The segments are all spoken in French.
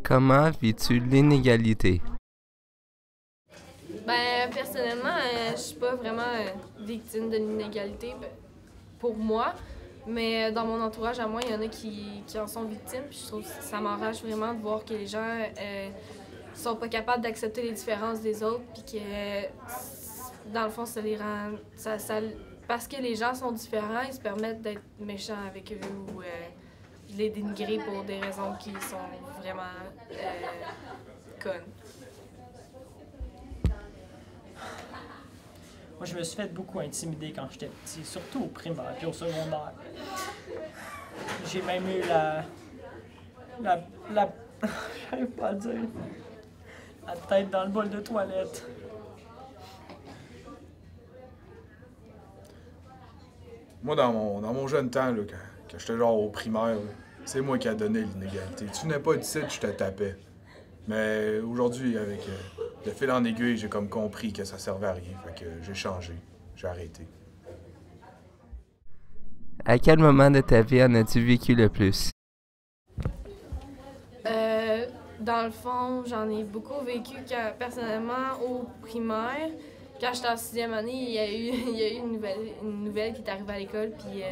Comment vis-tu l'inégalité? Ben, personnellement, je suis pas vraiment victime de l'inégalité pour moi, mais dans mon entourage à moi, il y en a qui en sont victimes. Puis je trouve que ça m'enrage vraiment de voir que les gens sont pas capables d'accepter les différences des autres, puis que dans le fond, ça les rend. Parce que les gens sont différents, ils se permettent d'être méchants avec eux ou de les dénigrer pour des raisons qui sont vraiment connes. Moi, je me suis fait beaucoup intimider quand j'étais petit, surtout au primaire puis au secondaire. J'ai même eu j'arrive pas à le dire. La tête dans le bol de toilette. Moi, dans mon jeune temps, là, quand j'étais genre au primaire, là, c'est moi qui a donné l'inégalité. Tu venais pas d'ici, je te tapais. Mais aujourd'hui, avec le fil en aiguille, j'ai comme compris que ça servait à rien. Fait que j'ai changé. J'ai arrêté. À quel moment de ta vie en as-tu vécu le plus? Dans le fond, j'en ai beaucoup vécu personnellement au primaire. Quand j'étais en sixième année, il y a eu une nouvelle qui est arrivée à l'école, puis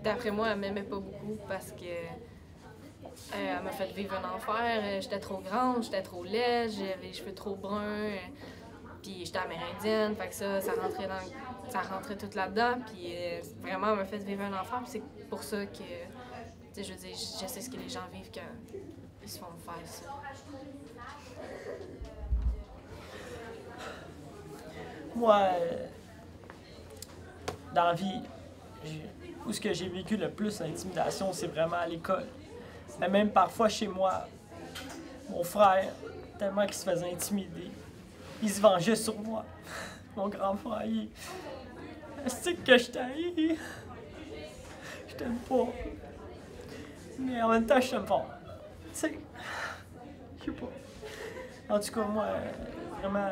d'après moi, elle m'aimait pas beaucoup parce que elle m'a fait vivre un enfer. J'étais trop grande, j'étais trop laide, j'avais les cheveux trop bruns, puis j'étais amérindienne, fait que ça rentrait tout là-dedans, puis vraiment, elle m'a fait vivre un enfer, puis c'est pour ça que, tu sais, je veux dire, je sais ce que les gens vivent quand ils se font faire ça. Moi, dans la vie, où ce que j'ai vécu le plus l'intimidation, c'est vraiment à l'école. Mais même parfois chez moi, mon frère, tellement qu'il se faisait intimider, il se vengeait sur moi. Mon grand frère, c'est que je t'haïs. Je t'aime pas. Mais en même temps, je t'aime pas. Tu sais, je sais pas. En tout cas, moi, vraiment,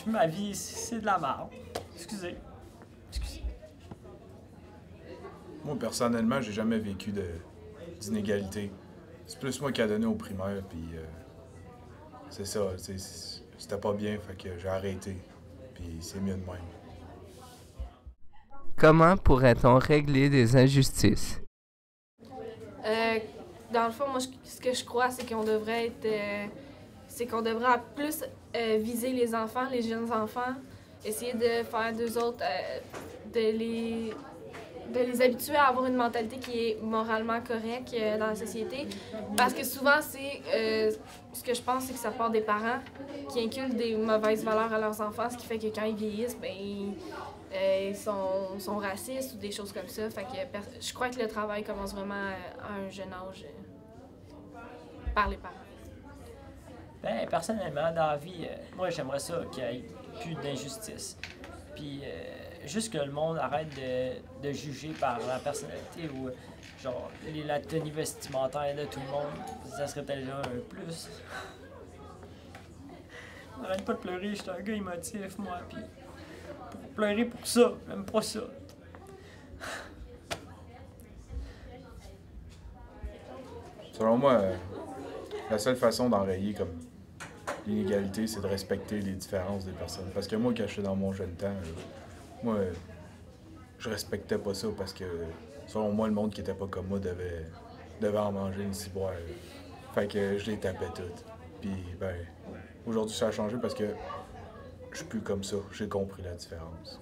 ma vie, c'est de la merde. Excusez. Moi, personnellement, j'ai jamais vécu d'inégalité. C'est plus moi qui a donné au primaire, puis c'est ça. C'était pas bien, fait que j'ai arrêté. Puis c'est mieux de même. Comment pourrait-on régler des injustices? Dans le fond, moi, ce que je crois, c'est qu'on devrait plus viser les enfants, les jeunes enfants, essayer de faire d'eux autres, de les habituer à avoir une mentalité qui est moralement correcte dans la société. Parce que souvent, ce que je pense, c'est que ça part des parents qui inculquent des mauvaises valeurs à leurs enfants, ce qui fait que quand ils vieillissent, ben, ils sont racistes ou des choses comme ça. Fait que je crois que le travail commence vraiment à un jeune âge par les parents. Ben, personnellement, dans la vie, moi, j'aimerais ça qu'il y ait plus d'injustice. Puis, juste que le monde arrête de juger par la personnalité ou, genre, la tenue vestimentaire de tout le monde. Ça serait déjà un plus. Arrête pas de pleurer, j'étais un gars émotif, moi, puis pour pleurer pour ça, j'aime pas ça. Selon moi, la seule façon d'enrayer comme l'inégalité, c'est de respecter les différences des personnes. Parce que moi, quand j'étais dans mon jeune temps, moi, je respectais pas ça parce que, selon moi, le monde qui était pas comme moi devait en manger une ciboire. Fait que je les tapais toutes. Puis, ben, aujourd'hui, ça a changé parce que je suis plus comme ça. J'ai compris la différence.